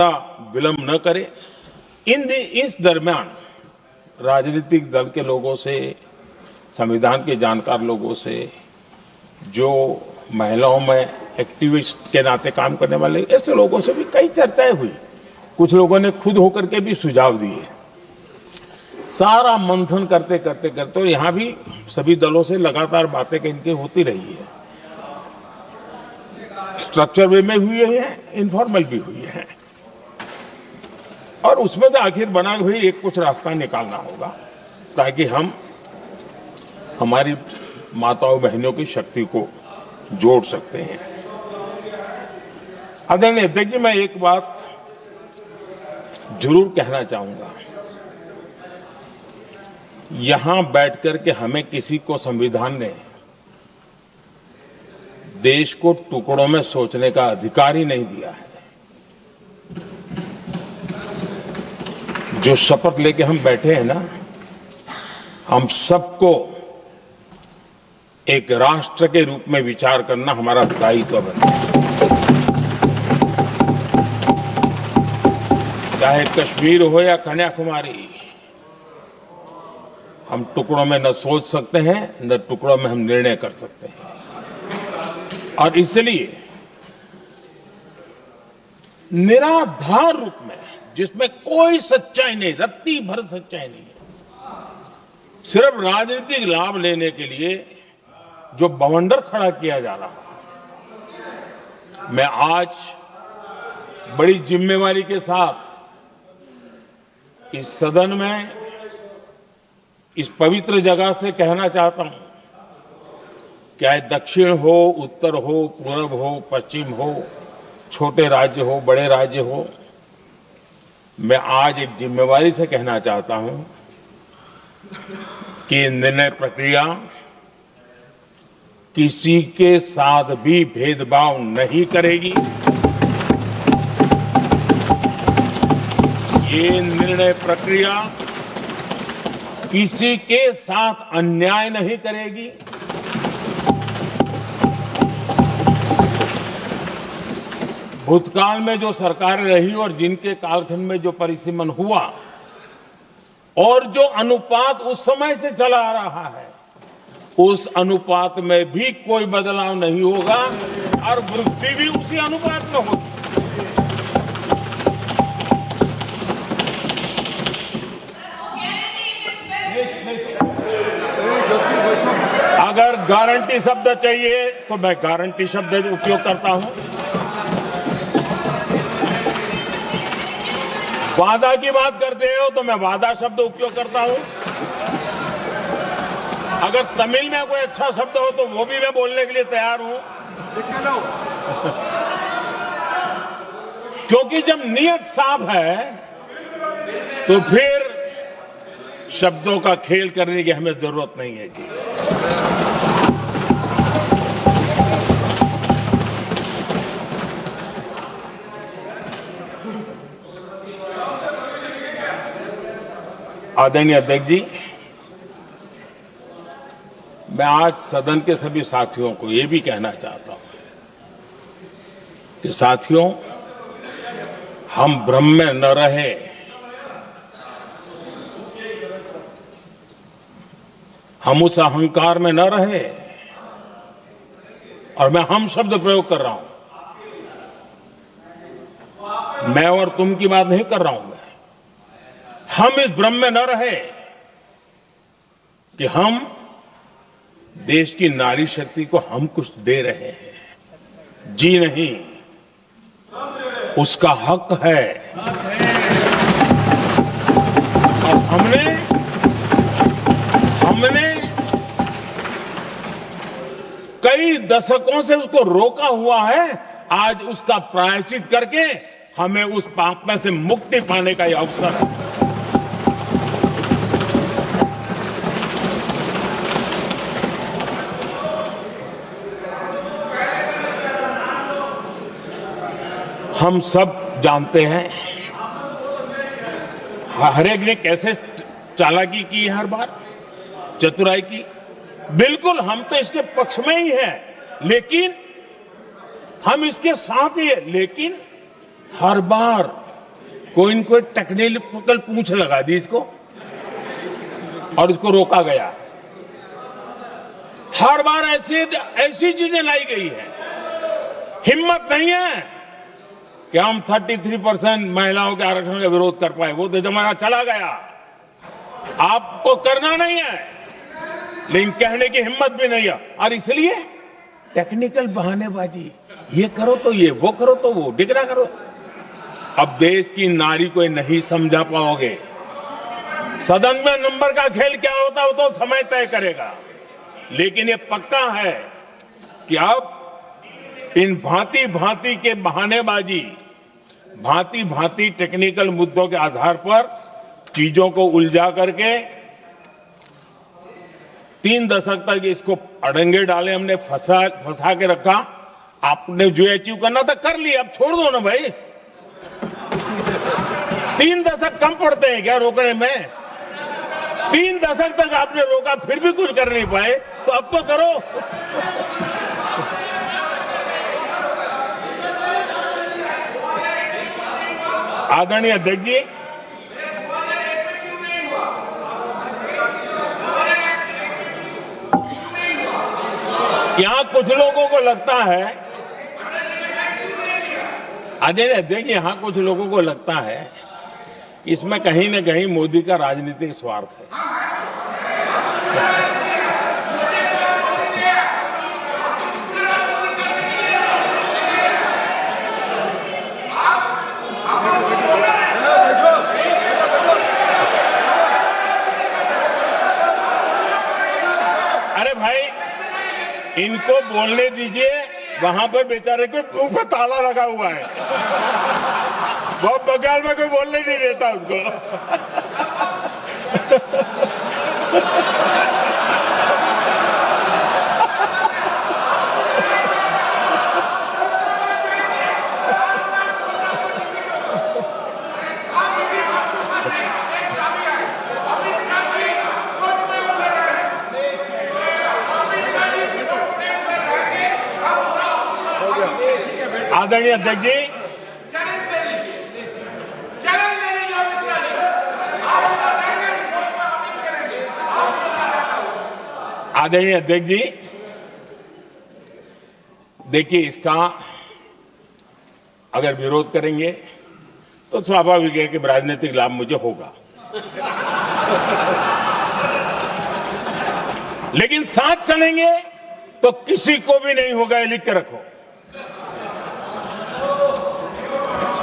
विलंब न करे। इस दरमियान राजनीतिक दल के लोगों से, संविधान के जानकार लोगों से, जो महिलाओं में एक्टिविस्ट के नाते काम करने वाले ऐसे लोगों से भी कई चर्चाएं हुई। कुछ लोगों ने खुद होकर के भी सुझाव दिए। सारा मंथन करते करते करते, और यहां भी सभी दलों से लगातार बातें इनकी होती रही है। स्ट्रक्चर वे में हुई है, इनफॉर्मल भी हुई है, और उसमें से आखिर बना हुई एक कुछ रास्ता निकालना होगा ताकि हम हमारी माताओं बहनों की शक्ति को जोड़ सकते हैं। आदरणीय अध्यक्ष जी, मैं एक बात जरूर कहना चाहूंगा। यहां बैठकर के हमें किसी को संविधान ने देश को टुकड़ों में सोचने का अधिकार ही नहीं दिया है। जो शपथ लेके हम बैठे हैं ना, हम सबको एक राष्ट्र के रूप में विचार करना हमारा दायित्व बनता है। चाहे कश्मीर हो या कन्याकुमारी, हम टुकड़ों में न सोच सकते हैं, न टुकड़ों में हम निर्णय कर सकते हैं। और इसलिए निराधार रूप में, जिसमें कोई सच्चाई नहीं, रत्ती भर सच्चाई नहीं है, सिर्फ राजनीतिक लाभ लेने के लिए जो बवंडर खड़ा किया जा रहा है, मैं आज बड़ी जिम्मेवारी के साथ इस सदन में, इस पवित्र जगह से कहना चाहता हूं, चाहे दक्षिण हो, उत्तर हो, पूर्व हो, पश्चिम हो, छोटे राज्य हो, बड़े राज्य हो, मैं आज एक जिम्मेवारी से कहना चाहता हूं कि निर्णय प्रक्रिया किसी के साथ भी भेदभाव नहीं करेगी। ये निर्णय प्रक्रिया किसी के साथ अन्याय नहीं करेगी। भूतकाल में जो सरकारें रही और जिनके कालखंड में जो परिसीमन हुआ और जो अनुपात उस समय से चला आ रहा है, उस अनुपात में भी कोई बदलाव नहीं होगा और वृद्धि भी उसी अनुपात में होगी। अगर गारंटी शब्द चाहिए तो मैं गारंटी शब्द उपयोग करता हूं। वादा की बात करते हो तो मैं वादा शब्द उपयोग करता हूं। अगर तमिल में कोई अच्छा शब्द हो तो वो भी मैं बोलने के लिए तैयार हूं। क्योंकि जब नियत साफ है तो फिर शब्दों का खेल करने की हमें जरूरत नहीं है जी। आदरणीय अध्यक्ष जी, मैं आज सदन के सभी साथियों को ये भी कहना चाहता हूं कि साथियों, हम भ्रम में न रहे। हम उस अहंकार में न रहे, और मैं हम शब्द प्रयोग कर रहा हूं। मैं और तुम की बात नहीं कर रहा हूं। हम इस भ्रम में न रहे कि हम देश की नारी शक्ति को हम कुछ दे रहे हैं। जी नहीं, उसका हक है। और हमने कई दशकों से उसको रोका हुआ है। आज उसका प्रायश्चित करके हमें उस पाप में से मुक्ति पाने का यह अवसर है। हम सब जानते हैं हर एक ने कैसे चालाकी की है, हर बार चतुराई की। बिल्कुल हम तो इसके पक्ष में ही हैं, लेकिन हम इसके साथ ही है, लेकिन हर बार कोई न कोई टेक्निकल पूंछ लगा दी इसको और इसको रोका गया। हर बार ऐसी चीजें लाई गई है। हिम्मत नहीं है कि हम 33% महिलाओं के आरक्षण का विरोध कर पाए, वो तो जमाना चला गया। आपको करना नहीं है, लेकिन कहने की हिम्मत भी नहीं है। और इसलिए टेक्निकल बहानेबाजी, ये करो तो ये, वो करो तो वो, डिगरा करो। अब देश की नारी को नहीं समझा पाओगे। सदन में नंबर का खेल क्या होता है वो तो समय तय करेगा, लेकिन ये पक्का है कि अब इन भांति भांति के बहानेबाजी, भांति भांति टेक्निकल मुद्दों के आधार पर चीजों को उलझा करके 3 दशक तक इसको अड़ंगे डाले, हमने फंसा के रखा। आपने जो अचीव करना था कर लिया, अब छोड़ दो ना भाई। 3 दशक कम पड़ते हैं क्या रोकने में? 3 दशक तक आपने रोका, फिर भी कुछ कर नहीं पाए, तो अब तो करो। आदरणीय अध्यक्ष जी, यहां कुछ लोगों को लगता है, आदरणीय अध्यक्ष, यहां कुछ लोगों को लगता है इसमें कहीं न कहीं मोदी का राजनीतिक स्वार्थ है। अरे भाई, इनको बोलने दीजिए, वहां पर बेचारे को मुंह पर ताला लगा हुआ है, बहुत बगल में कोई बोलने नहीं देता उसको। आदरणीय अध्यक्ष जी, आदरणीय अध्यक्ष जी, देखिए, इसका अगर विरोध करेंगे तो स्वाभाविक है कि राजनीतिक लाभ मुझे होगा, लेकिन साथ चलेंगे तो किसी को भी नहीं होगा, ये लिख के रखो।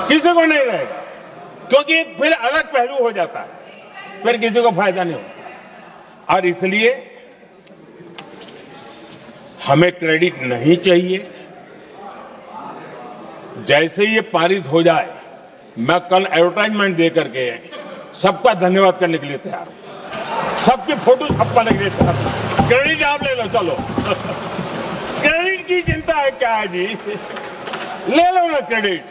किसी को नहीं रहेगा, क्योंकि फिर अलग पहलू हो जाता है, फिर किसी को फायदा नहीं होता। और इसलिए हमें क्रेडिट नहीं चाहिए। जैसे ये पारित हो जाए, मैं कल एडवर्टाइजमेंट दे करके सबका धन्यवाद करने के लिए तैयार हूं, सबकी फोटो छपवाने के लिए तैयार हूं। क्रेडिट आप ले लो, चलो। क्रेडिट की चिंता है क्या है जी, ले लो ना क्रेडिट।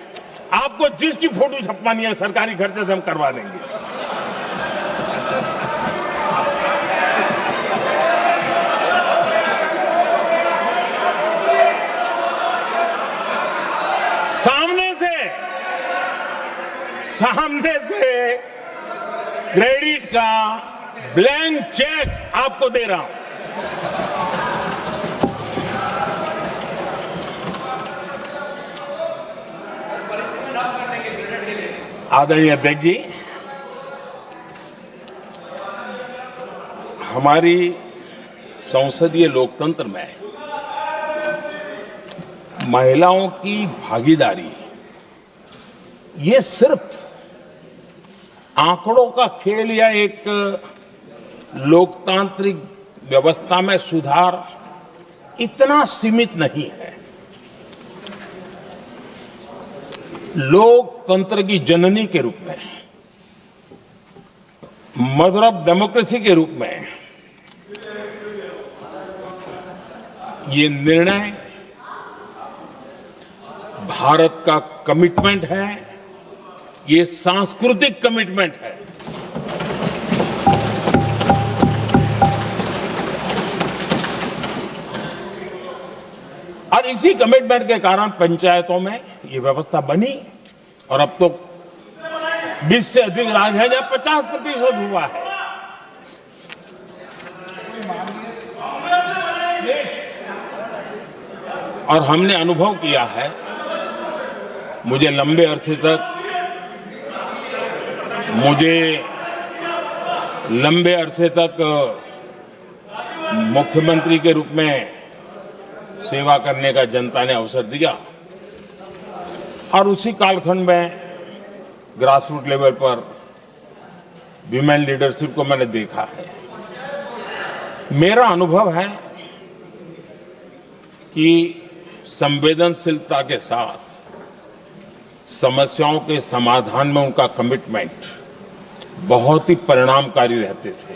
आपको जिसकी फोटो छपवानी है सरकारी खर्चे से हम करवा देंगे। सामने से क्रेडिट का ब्लैंक चेक आपको दे रहा हूं। आदरणीय अध्यक्ष जी, हमारी संसदीय लोकतंत्र में महिलाओं की भागीदारी ये सिर्फ आंकड़ों का खेल या एक लोकतांत्रिक व्यवस्था में सुधार इतना सीमित नहीं है। लोकतंत्र की जननी के रूप में, मदर ऑफ डेमोक्रेसी के रूप में ये निर्णय भारत का कमिटमेंट है, ये सांस्कृतिक कमिटमेंट है। और इसी कमिटमेंट के कारण पंचायतों में ये व्यवस्था बनी और अब तो 20 से अधिक राज्य है जहां 50% हुआ है। और हमने अनुभव किया है, मुझे लंबे अरसे तक मुख्यमंत्री के रूप में सेवा करने का जनता ने अवसर दिया और उसी कालखंड में ग्रास रूट लेवल पर विमेन लीडरशिप को मैंने देखा है। मेरा अनुभव है कि संवेदनशीलता के साथ समस्याओं के समाधान में उनका कमिटमेंट बहुत ही परिणामकारी रहते थे,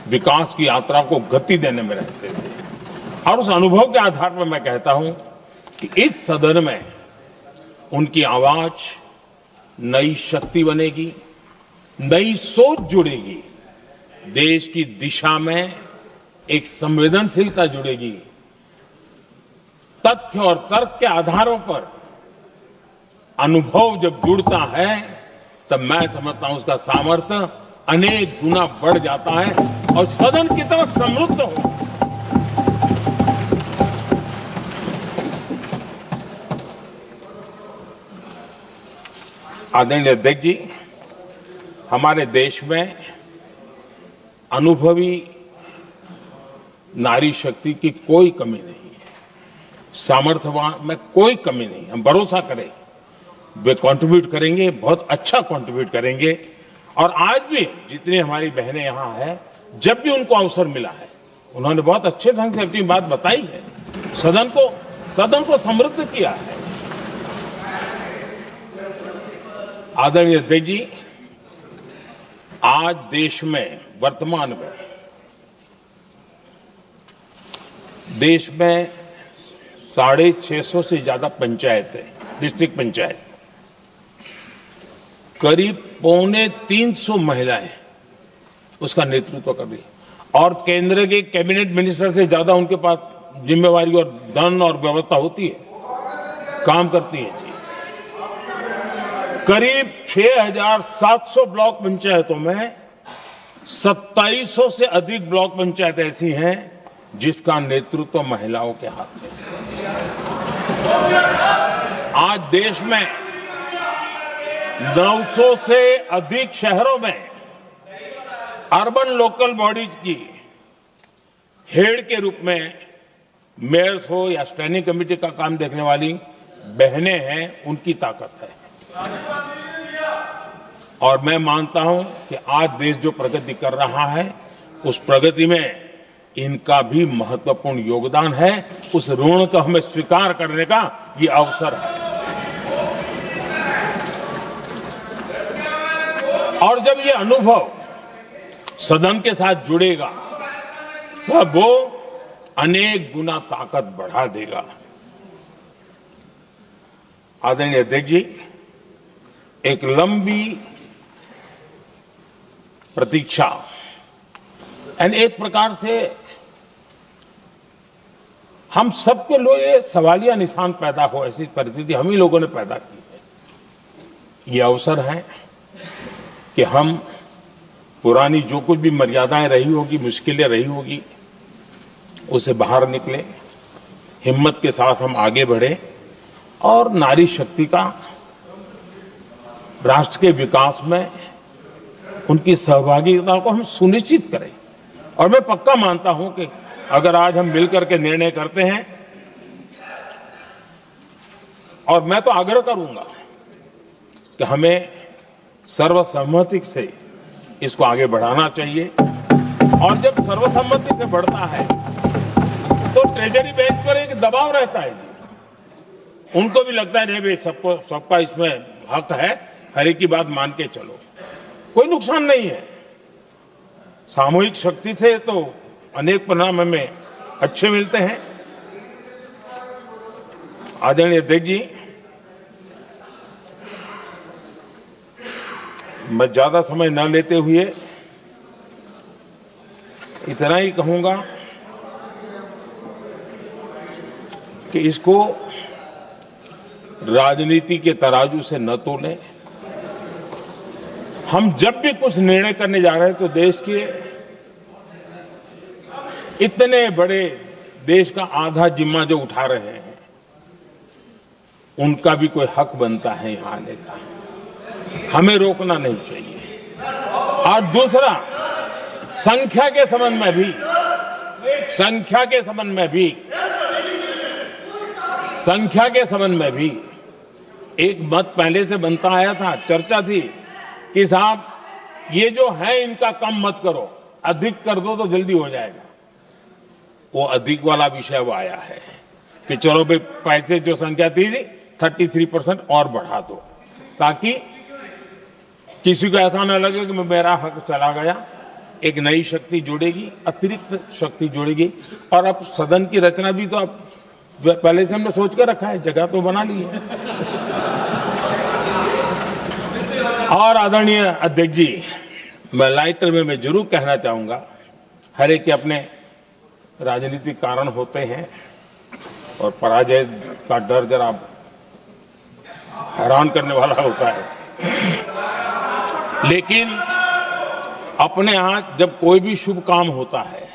विकास की यात्रा को गति देने में रहते थे। और उस अनुभव के आधार पर मैं कहता हूं कि इस सदन में उनकी आवाज नई शक्ति बनेगी, नई सोच जुड़ेगी, देश की दिशा में एक संवेदनशीलता जुड़ेगी। तथ्य और तर्क के आधारों पर अनुभव जब जुड़ता है तब मैं समझता हूं उसका सामर्थ्य अनेक गुना बढ़ जाता है और सदन कितना समृद्ध हो। आदरणीय अध्यक्ष जी, हमारे देश में अनुभवी नारी शक्ति की कोई कमी नहीं है, सामर्थ्यवान में कोई कमी नहीं। हम भरोसा करें वे कंट्रीब्यूट करेंगे, बहुत अच्छा कंट्रीब्यूट करेंगे। और आज भी जितनी हमारी बहनें यहां हैं, जब भी उनको अवसर मिला है उन्होंने बहुत अच्छे ढंग से अपनी बात बताई है, सदन को समृद्ध किया है। आदरणीय अध्यक्ष जी, आज देश में वर्तमान में देश में 650 से ज्यादा पंचायतें, डिस्ट्रिक्ट पंचायत, करीब 250 महिलाएं उसका नेतृत्व कर रही और केंद्र के कैबिनेट मिनिस्टर से ज्यादा उनके पास जिम्मेवारी और धन और व्यवस्था होती है, काम करती है जी। करीब 6,700 ब्लॉक पंचायतों में 2700 से अधिक ब्लॉक पंचायत ऐसी हैं जिसका नेतृत्व महिलाओं के हाथ में है। आज देश में 900 से अधिक शहरों में अर्बन लोकल बॉडीज की हेड के रूप में मेयर्स हो या स्टैंडिंग कमेटी का काम देखने वाली बहनें हैं, उनकी ताकत है। और मैं मानता हूं कि आज देश जो प्रगति कर रहा है उस प्रगति में इनका भी महत्वपूर्ण योगदान है। उस ऋण को हमें स्वीकार करने का ये अवसर है। और जब ये अनुभव सदन के साथ जुड़ेगा तब वो अनेक गुना ताकत बढ़ा देगा। आदरणीय अध्यक्ष जी, एक लंबी प्रतीक्षा एंड एक प्रकार से हम सबके लिए सवालिया निशान पैदा हो, ऐसी परिस्थिति हम ही लोगों ने पैदा की है। ये अवसर है कि हम पुरानी जो कुछ भी मर्यादाएं रही होगी, मुश्किलें रही होगी, उसे बाहर निकले, हिम्मत के साथ हम आगे बढ़े और नारी शक्ति का राष्ट्र के विकास में उनकी सहभागिता को हम सुनिश्चित करें। और मैं पक्का मानता हूं कि अगर आज हम मिलकर के निर्णय करते हैं, और मैं तो आग्रह करूंगा कि हमें सर्वसम्मति से इसको आगे बढ़ाना चाहिए। और जब सर्वसम्मति से बढ़ता है तो ट्रेजरी बेंच पर एक दबाव रहता है जी। उनको भी लगता है भाई सबका इसमें हक है, हर एक की बात मान के चलो, कोई नुकसान नहीं है। सामूहिक शक्ति से तो अनेक परिणाम हमें अच्छे मिलते हैं। आदरणीय अध्यक्ष जी, मैं ज्यादा समय न लेते हुए इतना ही कहूंगा कि इसको राजनीति के तराजू से न तोलें, हम जब भी कुछ निर्णय करने जा रहे हैं तो देश के इतने बड़े देश का आधा जिम्मा जो उठा रहे हैं उनका भी कोई हक बनता है यहां आने का, हमें रोकना नहीं चाहिए। और दूसरा, संख्या के संबंध में भी एक मत पहले से बनता आया था, चर्चा थी कि साहब ये जो है इनका कम मत करो, अधिक कर दो तो जल्दी हो जाएगा। वो अधिक वाला विषय वो आया है कि चलो भाई पैसे जो संख्या थी 33% और बढ़ा दो, ताकि किसी को ऐसा न लगे कि मेरा हक चला गया। एक नई शक्ति जुड़ेगी, अतिरिक्त शक्ति जुड़ेगी। और अब सदन की रचना भी तो अब पहले से हमने सोच कर रखा है, जगह तो बना ली है। और आदरणीय अध्यक्ष जी, मैं लाइटर में मैं जरूर कहना चाहूंगा, हर एक के अपने राजनीतिक कारण होते हैं और पराजय का डर जरा हैरान करने वाला होता है, लेकिन अपने यहाँ जब कोई भी शुभ काम होता है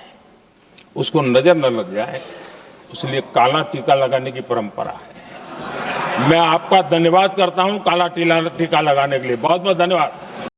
उसको नजर न लग जाए, इसलिए काला टीका लगाने की परंपरा है। मैं आपका धन्यवाद करता हूं काला टीका लगाने के लिए। बहुत बहुत धन्यवाद।